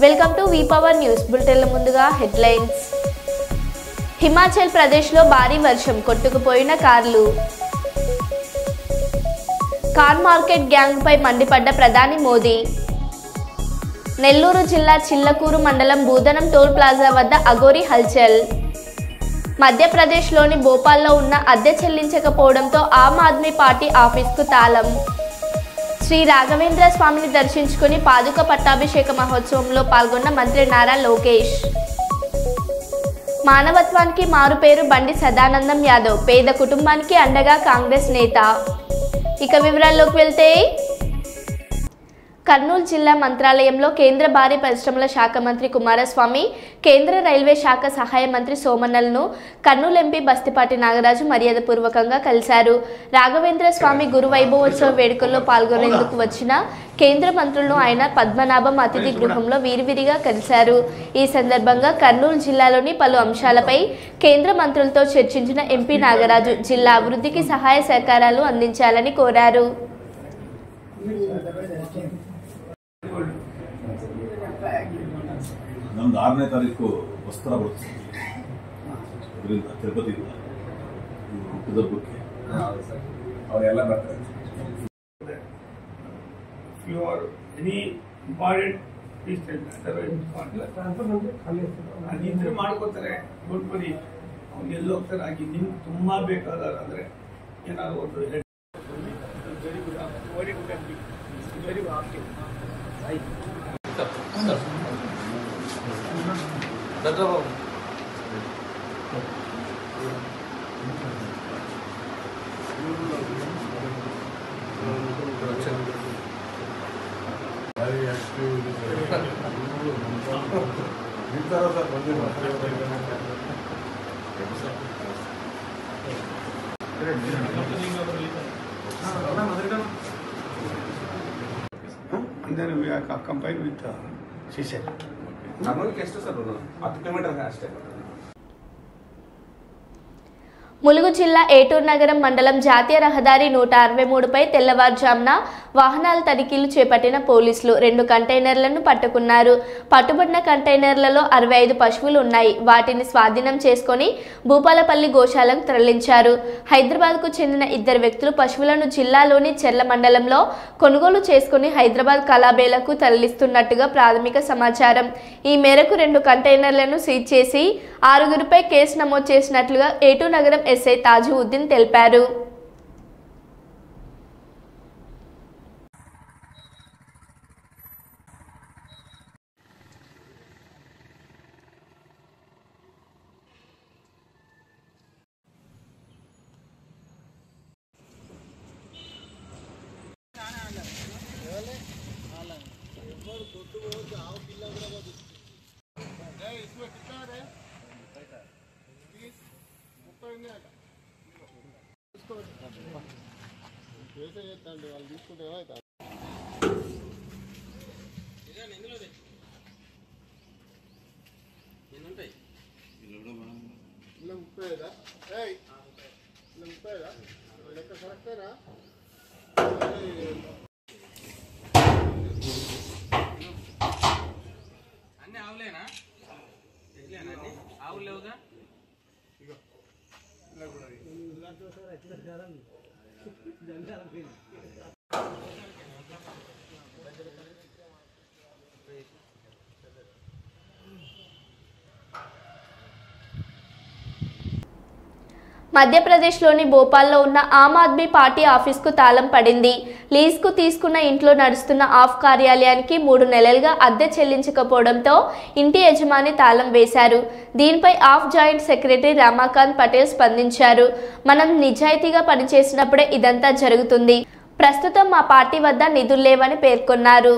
Welcome to V power news బులెటిన్ల ముందుగా headlines. Himachal ప్రదేశ్లో భారీ వర్షం కొట్టుకుపోయిన కార్లు. కార్ మార్కెట్ గ్యాంగ్పై మండిపడ్డ ప్రధాని మోదీ. నెల్లూరు జిల్లా చిల్లకూరు మండలం బూదనం టోల్ ప్లాజా వద్ద అఘోరీ హల్చల్. మధ్యప్రదేశ్లోని భోపాల్లో ఉన్న అద్దె చెల్లించకపోవడంతో ఆమ్ ఆద్మీ పార్టీ ఆఫీస్కు తాళం. శ్రీ రాఘవేంద్ర స్వామిని దర్శించుకుని పాదుక పట్టాభిషేక మహోత్సవంలో పాల్గొన్న మంత్రి నారా లోకేష్. మానవత్వానికి మారుపేరు బండి సదానందం యాదవ్, పేద కుటుంబానికి అండగా కాంగ్రెస్ నేత. ఇక వివరాల్లోకి వెళ్తే, కర్నూలు జిల్లా మంత్రాలయంలో కేంద్ర భారీ పరిశ్రమల శాఖ మంత్రి కుమారస్వామి, కేంద్ర రైల్వే శాఖ సహాయ మంత్రి సోమన్నలను కర్నూలు ఎంపీ బస్తిపాటి నాగరాజు మర్యాదపూర్వకంగా కలిశారు. రాఘవేంద్ర స్వామి గురు వైభవోత్సవ వేడుకల్లో పాల్గొనేందుకు వచ్చిన కేంద్ర మంత్రులను ఆయన పద్మనాభం అతిథి గృహంలో వీరివిరిగా కలిశారు. ఈ సందర్భంగా కర్నూలు జిల్లాలోని పలు అంశాలపై కేంద్ర మంత్రులతో చర్చించిన ఎంపీ నాగరాజు జిల్లా అభివృద్ధికి సహాయ సహకారాలు అందించాలని కోరారు. ನಮ್ದು 6ನೇ ತಾರೀಕು ವಸ್ತ್ರ ಬರುತ್ತೆ ತಿರುಪತಿ ಉಪದರ್ಭಕ್ಕೆ ಅವರೆಲ್ಲ ಬರ್ತಾರೆ. You are any important piece ಅದಿದ್ರೆ ಮಾಡ್ಕೋತಾರೆ. ಡೋಂಟ್ ವರಿ, ಅವ್ನು ಎಲ್ಲಿ ಹೋಗ್ತಾರೆ ಆಗಿ ನಿಮ್ಗೆ ತುಂಬಾ ಬೇಕಾದ ಅಂದ್ರೆ ಏನಾದ್ರು ಒಂದು very good very good very active and then we are combined with Seychelles. ನಮಗೆ ಎಷ್ಟು ಸರ್ 10 ಕಿಲೋಮೀಟರ್ ಅಷ್ಟೇ. ములుగు జిల్లా ఏటూరు నగరం మండలం జాతీయ రహదారి 163పై తెల్లవారుజామున వాహనాల తనిఖీలు చేపట్టిన పోలీసులు 2 కంటైనర్లను పట్టుకున్నారు. పట్టుబడిన కంటైనర్లలో 65 పశువులు ఉన్నాయి. వాటిని స్వాధీనం చేసుకుని భూపాలపల్లి గోశాలకు తరలించారు. హైదరాబాద్కు చెందిన 2 వ్యక్తులు పశువులను జిల్లాలోని చెర్ల మండలంలో కొనుగోలు చేసుకుని హైదరాబాద్ కలాబేలకు తరలిస్తున్నట్టుగా ప్రాథమిక సమాచారం. ఈ మేరకు 2 కంటైనర్లను సీజ్ చేసి 6గురిపై కేసు నమోదు చేసినట్లుగా ఏటూరు నగరం ఎస్ఐ తాజుద్దీన్ తెలిపారు. వాళ్ళు తీసుకుంటే ఏమవుతారు? ఇలా 35 30 లెక్క కరెక్టేనా? అన్నీ ఆవులేనా? ఆవులు లేవుగా? మధ్యప్రదేశ్లోని భోపాల్లో ఉన్న ఆమ్ ఆద్మీ పార్టీ ఆఫీస్కు తాళం పడింది. లీజ్కు తీసుకున్న ఇంట్లో నడుస్తున్న ఆఫ్ కార్యాలయానికి 3 నెలలుగా అద్దె చెల్లించకపోవడంతో ఇంటి యజమాని తాళం వేశారు. దీనిపై of joint secretary Ramakant Patel స్పందించారు. మనం నిజాయితీగా పనిచేసినప్పుడే ఇదంతా జరుగుతుంది. ప్రస్తుతం మా పార్టీ వద్ద నిధులు లేవని పేర్కొన్నారు.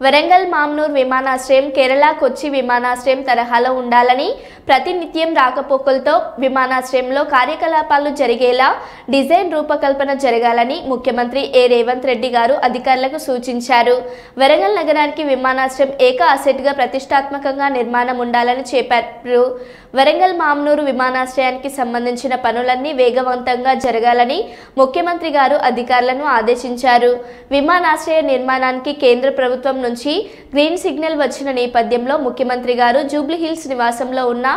వరంగల్ మామ్నూర్ విమానాశ్రయం కేరళ కొచ్చి విమానాశ్రయం తరహాలో ఉండాలని, ప్రతినిత్యం రాకపోకలతో విమానాశ్రయంలో కార్యకలాపాలు జరిగేలా డిజైన్ రూపకల్పన జరగాలని ముఖ్యమంత్రి రేవంత్ రెడ్డి గారు అధికారులకు సూచించారు. వరంగల్ నగరానికి విమానాశ్రయం ఏక అసెట్గా ప్రతిష్టాత్మకంగా నిర్మాణం ఉండాలని చెప్పారు. వరంగల్ మామ్నూరు విమానాశ్రయానికి సంబంధించిన పనులన్నీ వేగవంతంగా జరగాలని ముఖ్యమంత్రి గారు అధికారులను ఆదేశించారు. విమానాశ్రయ నిర్మాణానికి కేంద్ర ప్రభుత్వం నుంచి గ్రీన్ సిగ్నల్ వచ్చిన నేపథ్యంలో ముఖ్యమంత్రి గారు జూబ్లీహిల్స్ నివాసంలో ఉన్న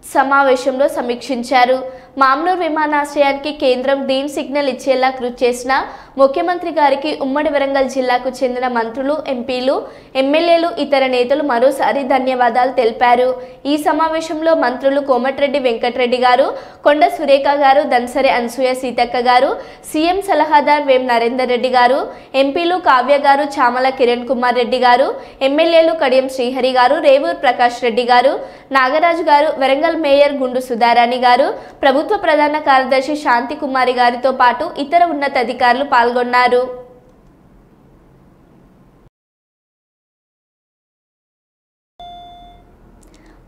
సమావేశంలో సమీక్షించారు. మామ్నూర్ విమానాశ్రయానికి కేంద్రం గ్రీన్ సిగ్నల్ ఇచ్చేలా కృషి చేసిన ముఖ్యమంత్రి గారికి ఉమ్మడి వరంగల్ జిల్లాకు చెందిన మంత్రులు, ఎంపీలు, ఎమ్మెల్యేలు, ఇతర నేతలు మరోసారి ధన్యవాదాలు తెలిపారు. ఈ సమావేశంలో మంత్రులు కోమటిరెడ్డి వెంకటరెడ్డి గారు, కొండ సురేఖ గారు, దన్సరి అనసూయ సీతక్క గారు, సీఎం సలహాదార్ వేం నరేందర్ రెడ్డి గారు, ఎంపీలు కావ్య గారు, చామల కిరణ్ కుమార్ రెడ్డి గారు, ఎమ్మెల్యేలు కడియం శ్రీహరి గారు, రేవూర్ ప్రకాష్ రెడ్డి గారు, నాగరాజు గారు, వరంగల్ మేయర్ గుండు సుధారాణి గారు, ప్రభుత్వ ప్రధాన కార్యదర్శి శాంతి కుమారి గారితో పాటు ఇతర ఉన్నతాధికారులు పాల్గొన్నారు.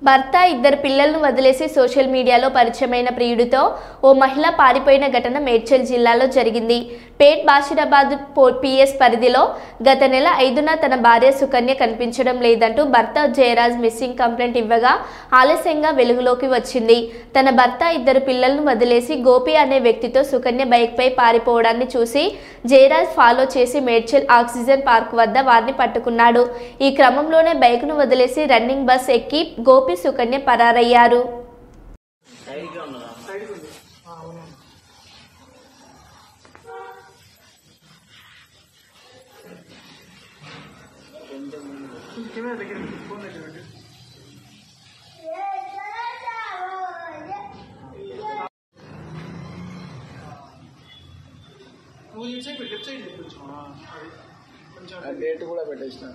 భర్త, ఇద్దరు పిల్లలను వదిలేసి సోషల్ మీడియాలో పరిచయమైన ప్రియుడితో ఓ మహిళ పారిపోయిన ఘటన మేడ్చల్ జిల్లాలో జరిగింది. పేట్ బాషిరాబాద్ పిఎస్ పరిధిలో గత నెల 5న తన భార్య సుకన్య కనిపించడం లేదంటూ భర్త జయరాజ్ మిస్సింగ్ కంప్లైంట్ ఇవ్వగా ఆలస్యంగా వెలుగులోకి వచ్చింది. తన భర్త, ఇద్దరు పిల్లలను వదిలేసి గోపి అనే వ్యక్తితో సుకన్య బైక్పై పారిపోవడాన్ని చూసి జయరాజ్ ఫాలో చేసి మేడ్చల్ ఆక్సిజన్ పార్క్ వద్ద వారిని పట్టుకున్నాడు. ఈ క్రమంలోనే బైక్ను వదిలేసి రన్నింగ్ బస్ ఎక్కి గోపి, సుకన్య పరారయ్యారు. డేట్ కూడా పెట్టేసిన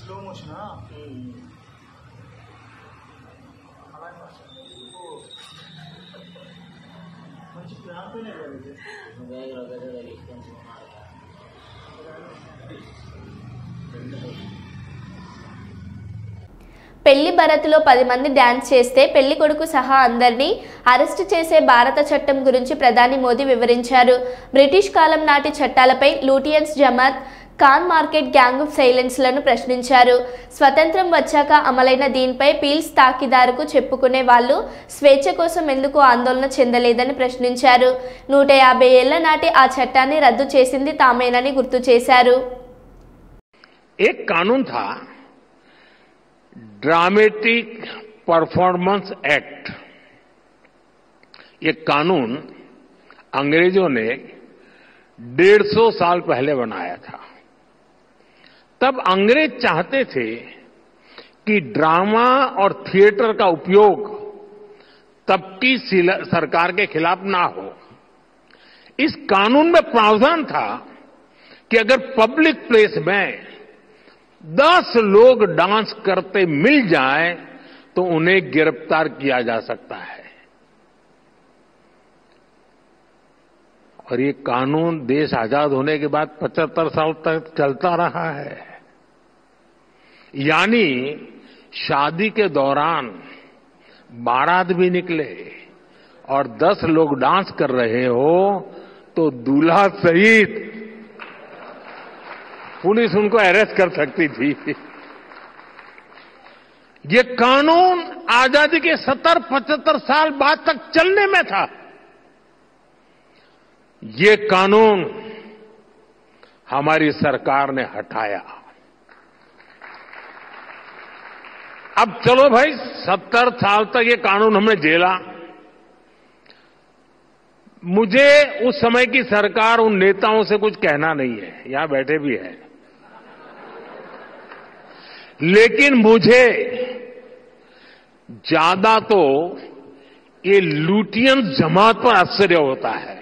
స్లో మోషన్ మంచి ప్లాన్ పైన పెళ్లి భరత్లో 10 మంది డ్యాన్స్ చేస్తే పెళ్లి కొడుకు సహా అందరినీ అరెస్టు చేసే భారత చట్టం గురించి ప్రధాని మోదీ వివరించారు. బ్రిటిష్ కాలం నాటి చట్టాలపై లూటియన్స్ జమాత్ ఖాన్ మార్కెట్ గ్యాంగ్ ఆఫ్ సైలెన్స్లను ప్రశ్నించారు. స్వతంత్రం వచ్చాక అమలైన దీనిపై పీల్స్ తాకిదారుకు చెప్పుకునే వాళ్ళు స్వేచ్ఛ కోసం ఎందుకు ఆందోళన చెందలేదని ప్రశ్నించారు. 150 ఏళ్ల నాటి ఆ చట్టాన్ని రద్దు చేసింది తామేనని గుర్తు చేశారు. एक कानून था ड्रामेटिक परफॉर्मेंस एक्ट। ये कानून अंग्रेजों ने 150 साल पहले बनाया था। तब अंग्रेज चाहते थे कि ड्रामा और थिएटर का उपयोग तब की सरकार के खिलाफ ना हो। इस कानून में प्रावधान था कि अगर पब्लिक प्लेस में 10 लोग डांस करते मिल जाए तो उन्हें गिरफ्तार किया जा सकता है। और ये कानून देश आजाद होने के बाद 75 साल तक चलता रहा है। यानी शादी के दौरान बारात भी निकले और 10 लोग डांस कर रहे हो तो दूल्हा सहित पुलिस उनको अरेस्ट कर सकती थी। ये कानून आजादी के 70-75 साल बाद तक चलने में था। ये कानून हमारी सरकार ने हटाया। अब चलो भाई 70 साल तक ये कानून हमने झेला। मुझे उस समय की सरकार उन नेताओं से कुछ कहना नहीं है, यहां बैठे भी हैं, लेकिन मुझे ज्यादा तो ये लूटियन जमात पर आश्चर्य होता है,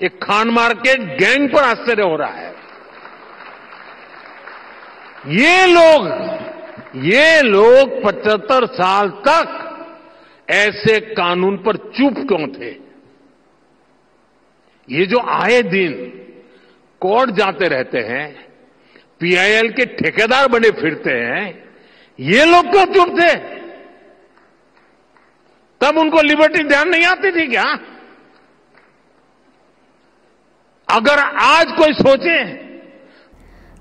ये खान मार्केट गैंग पर आश्चर्य हो रहा है। ये लोग ये लोग 75 साल तक ऐसे कानून पर चुप क्यों थे? ये जो आए दिन कोर्ट जाते रहते हैं, पीआईएल के ठेकेदार बने फिरते हैं, ये लोग क्यों चुप थे? तब उनको लिबर्टी ध्यान नहीं आती थी क्या? अगर आज कोई सोचे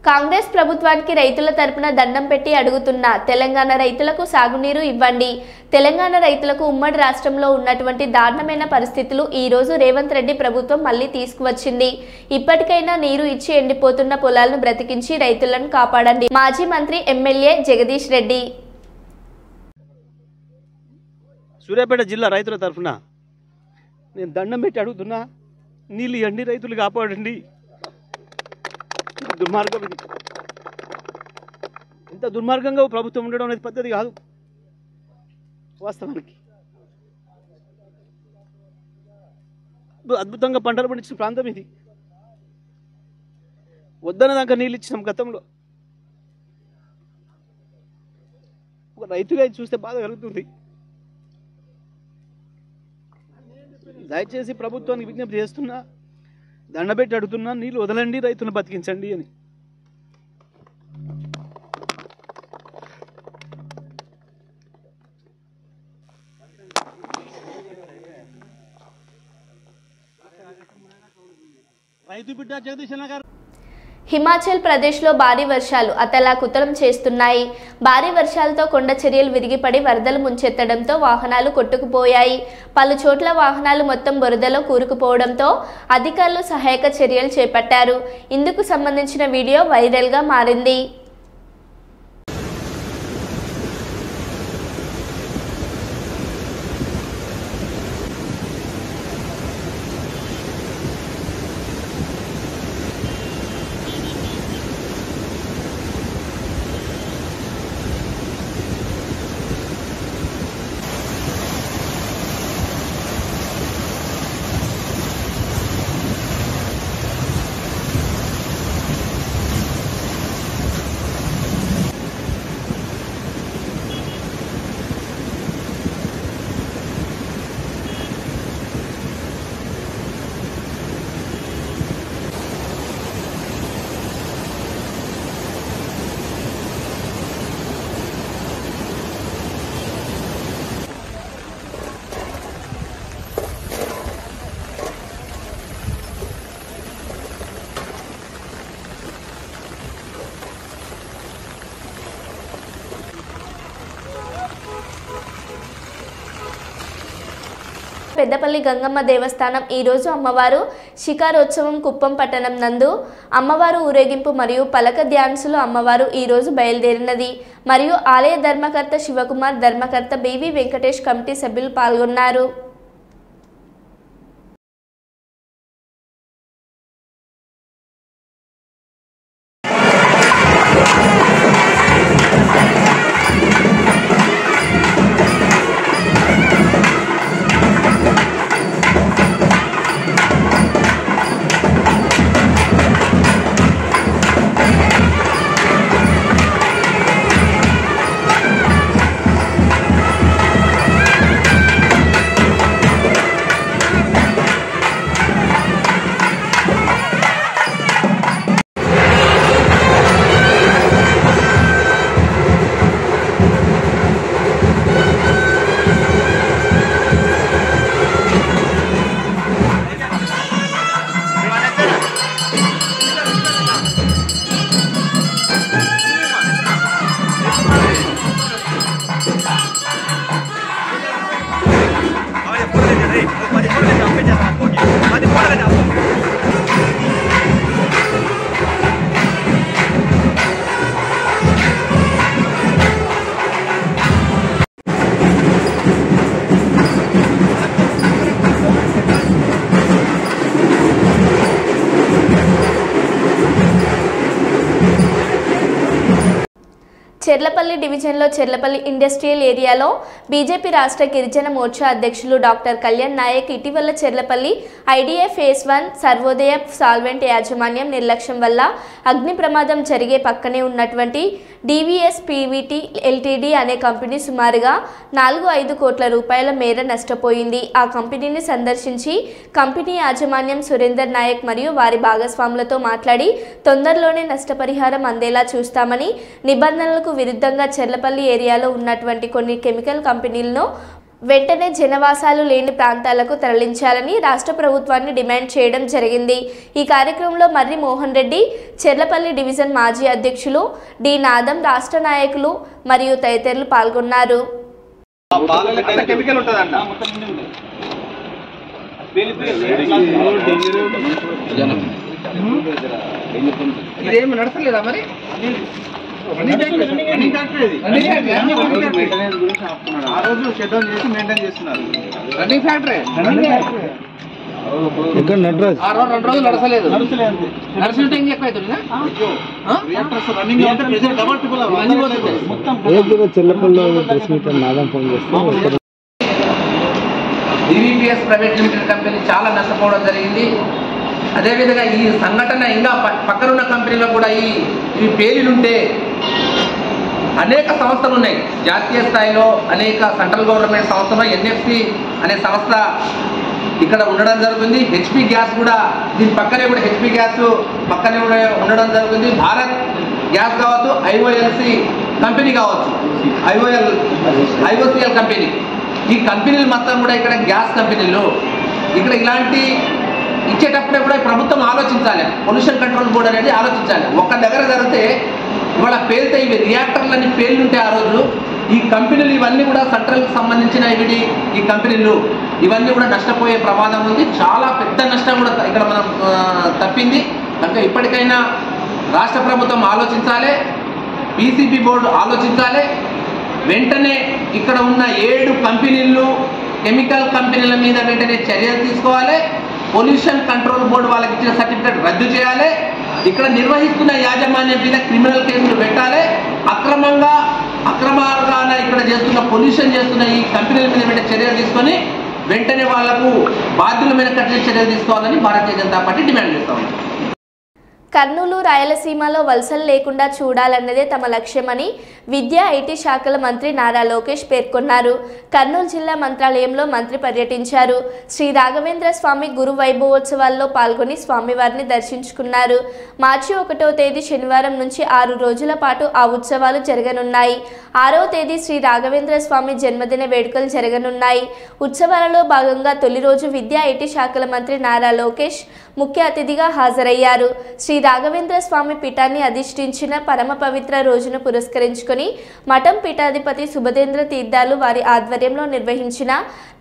కాంగ్రెస్ ప్రభుత్వానికి రైతుల తరపున దండం పెట్టి అడుగుతున్న తెలంగాణ రైతులకు సాగునీరు ఇవ్వండి. తెలంగాణ రైతులకు ఉమ్మడి రాష్ట్రంలో ఉన్నటువంటి దారుణమైన పరిస్థితులు ఈ రోజు రేవంత్ రెడ్డి ప్రభుత్వం మళ్లీ తీసుకువచ్చింది. ఇప్పటికైనా నీరు ఇచ్చి ఎండిపోతున్న పొలాలను బ్రతికించి రైతులను కాపాడండి. మాజీ మంత్రి ఎమ్మెల్యే జగదీష్ రెడ్డి. సూర్యాపేట జిల్లా రైతుల తరఫున నేను దండం పెట్టి అడుగుతున్నా, నీళ్ళు ఇవ్వండి, రైతులు కాపాడండి. దుర్మార్గం ఇది. ఇంత దుర్మార్గంగా ప్రభుత్వం ఉండడం అనేది పద్ధతి కాదు. వాస్తవానికి అద్భుతంగా పంటలు పండించిన ప్రాంతం ఇది. వద్దన దాకా నీళ్ళు ఇచ్చినాం గతంలో. ఒక రైతుగా చూస్తే బాధ కలుగుతుంది. దయచేసి ప్రభుత్వానికి విజ్ఞప్తి చేస్తున్నా, దండబెట్టి అడుగుతున్నా, నీళ్ళు వదలండి, రైతులను బతికించండి అని. రైతు బిడ్డ జగదీష్ అన్న గారు. హిమాచల్ ప్రదేశ్లో భారీ వర్షాలు అతలాకుతలం చేస్తున్నాయి. భారీ వర్షాలతో కొండ చర్యలు విరిగిపడి వరదలు ముంచెత్తడంతో వాహనాలు కొట్టుకుపోయాయి. పలు చోట్ల వాహనాలు మొత్తం బురదలో కూరుకుపోవడంతో అధికారులు సహాయక చర్యలు చేపట్టారు. ఇందుకు సంబంధించిన వీడియో వైరల్గా మారింది. పెద్దపల్లి గంగమ్మ దేవస్థానం ఈ రోజు అమ్మవారు శిఖారోత్సవం కుప్పం పట్టణం నందు అమ్మవారు ఊరేగింపు మరియు పలక డ్యాన్సులు అమ్మవారు ఈ రోజు బయలుదేరినది మరియు ఆలయ ధర్మకర్త శివకుమార్, ధర్మకర్త బివి వెంకటేష్ కమిటీ సభ్యులు పాల్గొన్నారు. చెర్లపల్లి డివిజన్లో చెర్లపల్లి ఇండస్ట్రియల్ ఏరియాలో బీజేపీ రాష్ట్ర గిరిజన మోర్చా అధ్యక్షులు డాక్టర్ కళ్యాణ్ నాయక్ ఇటీవల Cherlapally IDA phase 1 Sarvodaya solvent యాజమాన్యం నిర్లక్ష్యం వల్ల అగ్ని ప్రమాదం జరిగే పక్కనే ఉన్నటువంటి డివిఎస్ పీవీటీ ఎల్టీడీ అనే కంపెనీ సుమారుగా 4-5 కోట్ల రూపాయల మేర నష్టపోయింది. ఆ కంపెనీని సందర్శించి కంపెనీ యాజమాన్యం సురేందర్ నాయక్ మరియు వారి భాగస్వాములతో మాట్లాడి తొందరలోనే నష్టపరిహారం అందేలా చూస్తామని, నిబంధనలకు విరుద్ధంగా చెర్లపల్లి ఏరియాలో ఉన్నటువంటి కొన్ని కెమికల్ కంపెనీలను వెంటనే జనవాసాలు లేని ప్రాంతాలకు తరలించాలని రాష్ట్ర ప్రభుత్వాన్ని డిమాండ్ చేయడం జరిగింది. ఈ కార్యక్రమంలో మర్రి మోహన్ రెడ్డి, చెర్లపల్లి డివిజన్ మాజీ అధ్యక్షులు డి నాదం, రాష్ట్ర నాయకులు మరియు తదితరులు పాల్గొన్నారు. ఇదేమి నడతలేదా మరి? ఆ రోజు షెడ్యూల్ చేసి మెయింటైన్ చేస్తున్నారు. రన్నింగ్ ఫ్యాక్టరీ ఇక్కడ నటరాజ్ 2 రోజులు నడసలేదు. నడిచిన టైం ఎక్కువ అవుతుందా? చెల్లపల్లిలో ప్రెస్ మీట్ నాదం ఫోన్ చేస్తే డివిపిఎస్ ప్రైవేట్ లిమిటెడ్ కంపెనీ చాలా నష్టపోవడం జరిగింది. అదేవిధంగా ఈ సంఘటన ఇంకా పక్కనున్న కంపెనీలో కూడా ఈ పేర్లుంటే అనేక సంస్థలు ఉన్నాయి. జాతీయ స్థాయిలో అనేక సెంట్రల్ గవర్నమెంట్ సంస్థలు, ఎన్ఎఫ్సి అనే సంస్థ ఇక్కడ ఉండడం జరుగుతుంది. హెచ్పి గ్యాస్ కూడా దీని పక్కనే కూడా హెచ్పి గ్యాస్ పక్కనే ఉండడం జరుగుతుంది. భారత్ గ్యాస్ కావచ్చు, ఐఓఎల్సి కంపెనీ కావచ్చు, ఐఓసిఎల్ కంపెనీ, ఈ కంపెనీలు మొత్తం కూడా ఇక్కడ గ్యాస్ కంపెనీలు. ఇక్కడ ఇలాంటి ఇచ్చేటప్పుడే కూడా ప్రభుత్వం ఆలోచించాలి. పొల్యూషన్ కంట్రోల్ బోర్డు అనేది ఆలోచించాలి. ఒక్క దగ్గర జరిగితే ఇవాళ పేలితే ఇవి రియాక్టర్లని పేలుంటే ఆ రోజు ఈ కంపెనీలు ఇవన్నీ కూడా సెంట్రల్కి సంబంధించిన ఈ కంపెనీలు ఇవన్నీ కూడా నష్టపోయే ప్రమాదం ఉంది. చాలా పెద్ద నష్టం కూడా ఇక్కడ మనం తప్పింది. కనుక ఇప్పటికైనా రాష్ట్ర ప్రభుత్వం ఆలోచించాలి, పీసీబీ బోర్డు ఆలోచించాలి. వెంటనే ఇక్కడ ఉన్న 7 కంపెనీలు, కెమికల్ కంపెనీల మీద వెంటనే చర్యలు తీసుకోవాలి. పొల్యూషన్ కంట్రోల్ బోర్డు వాళ్ళకి ఇచ్చిన సర్టిఫికేట్ రద్దు చేయాలి. ఇక్కడ నిర్వహిస్తున్న యాజమాన్యం మీద క్రిమినల్ కేసులు పెట్టాలి. అక్రమార్గాన ఇక్కడ చేస్తున్న పొల్యూషన్ చేస్తున్న ఈ కంపెనీల మీద వెంటనే చర్యలు తీసుకొని వెంటనే వాళ్లకు బాధ్యుల మీద కఠిన చర్యలు తీసుకోవాలని భారతీయ జనతా పార్టీ డిమాండ్ చేస్తా ఉంది. కర్నూలు, రాయలసీమలో వలసలు లేకుండా చూడాలన్నదే తమ లక్ష్యమని విద్యా, ఐటీ శాఖల మంత్రి నారా లోకేష్ పేర్కొన్నారు. కర్నూలు జిల్లా మంత్రాలయంలో మంత్రి పర్యటించారు. శ్రీ రాఘవేంద్ర స్వామి గురు వైభవోత్సవాల్లో పాల్గొని స్వామివారిని దర్శించుకున్నారు. మార్చి 1వ తేదీ శనివారం నుంచి 6 రోజుల పాటు ఆ ఉత్సవాలు జరగనున్నాయి. 6వ తేదీ శ్రీ రాఘవేంద్ర స్వామి జన్మదిన వేడుకలు జరగనున్నాయి. ఉత్సవాలలో భాగంగా తొలి రోజు విద్యా, ఐటీ శాఖల మంత్రి నారా లోకేష్ ముఖ్య అతిథిగా హాజరయ్యారు. శ్రీ రాఘవేంద్ర స్వామి పీఠాన్ని అధిష్ఠించిన పరమ పవిత్ర రోజును పురస్కరించుకొని మఠం పీఠాధిపతి సుభదేంద్ర తీర్థాలు వారి ఆధ్వర్యంలో నిర్వహించిన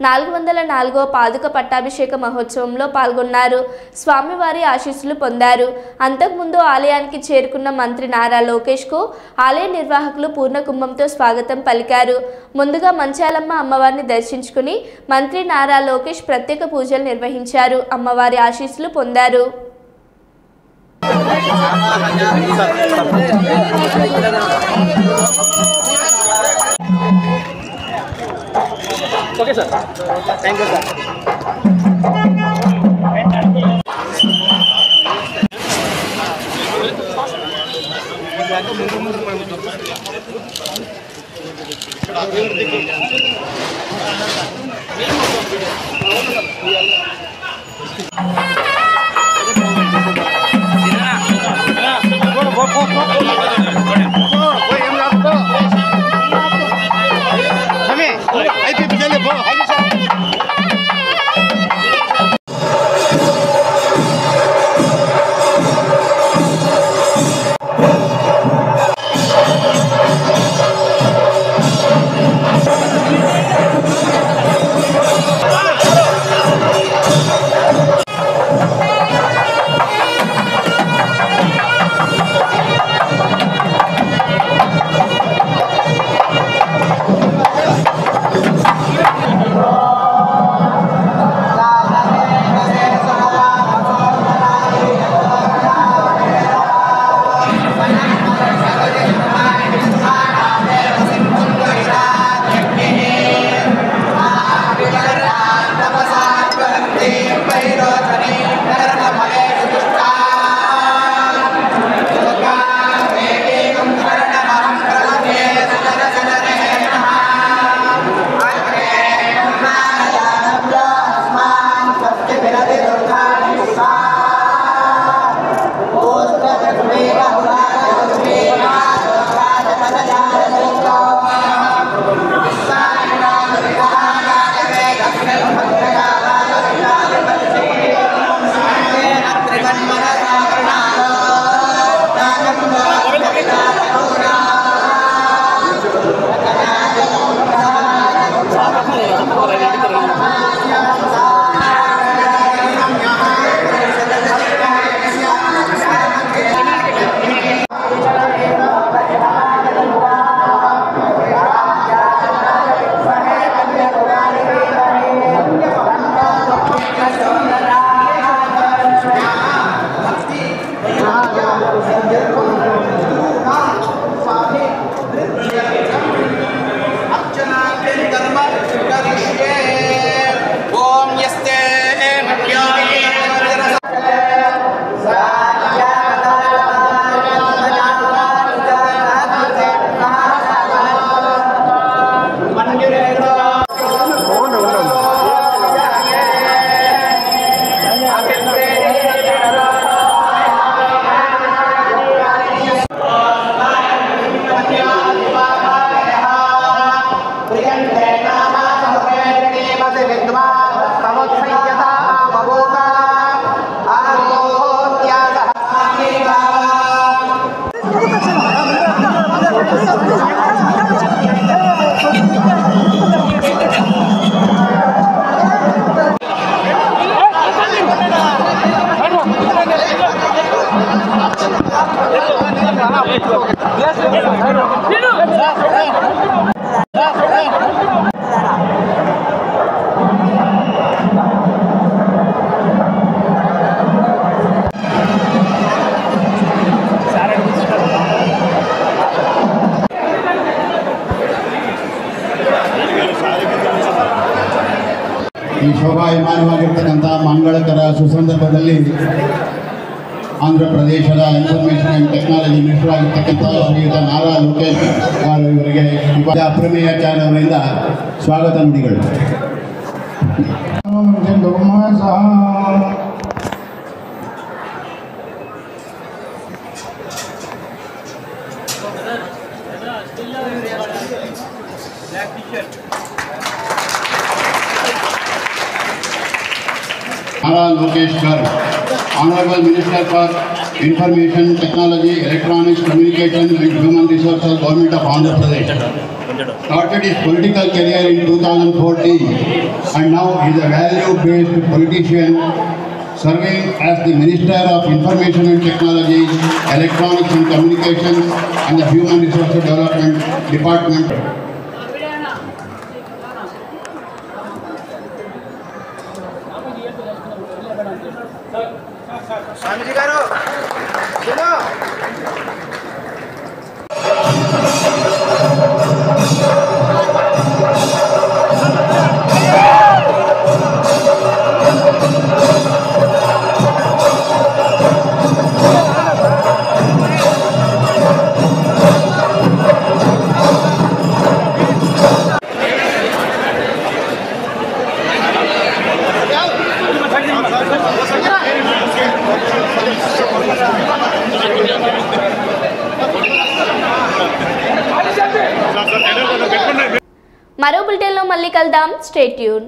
404వ పాదుక పట్టాభిషేక మహోత్సవంలో పాల్గొన్నారు. స్వామివారి ఆశీస్సులు పొందారు. అంతకుముందు ఆలయానికి చేరుకున్న మంత్రి నారా లోకేష్కు ఆలయ నిర్వాహకులు పూర్ణ కుంభంతో స్వాగతం పలికారు. ముందుగా మంచాలమ్మ అమ్మవారిని దర్శించుకుని మంత్రి నారా లోకేష్ ప్రత్యేక పూజలు నిర్వహించారు. అమ్మవారి ఆశీస్సులు పొందారు. Okay sir, thank you sir. ಶೋಭಾಯಮಾನವಾಗಿರ್ತಕ್ಕಂಥ ಮಂಗಳಕರ ಸುಸಂದರ್ಭದಲ್ಲಿ ಆಂಧ್ರ ಪ್ರದೇಶದ ಇನ್ಫಾರ್ಮೇಷನ್ ಆ್ಯಂಡ್ ಟೆಕ್ನಾಲಜಿ ಮಿನಿಸ್ಟರ್ ಆಗಿರ್ತಕ್ಕಂಥ ಶ್ರೀಯುತ ನಾರಾ ಲೋಕೇಶ್ ಅವರು ಇವರಿಗೆ ಅಪ್ರಮೇಯಾಚಾರ್ಯ ಅವರಿಂದ ಸ್ವಾಗತ ನುಡಿಗಳು. Nara Lokesh Garg, Honorable Minister for Information Technology, Electronics, Communication and Human Resources, Government of Andhra Pradesh. Started his political career in 2014 and now is a value-based politician serving as the Minister of Information and Technology, Electronics and Communications and the Human Resources Development Department. స్వామిజీ గారు మరో బులెటిన్లో మళ్ళీ కలుద్దాం. Stay tune.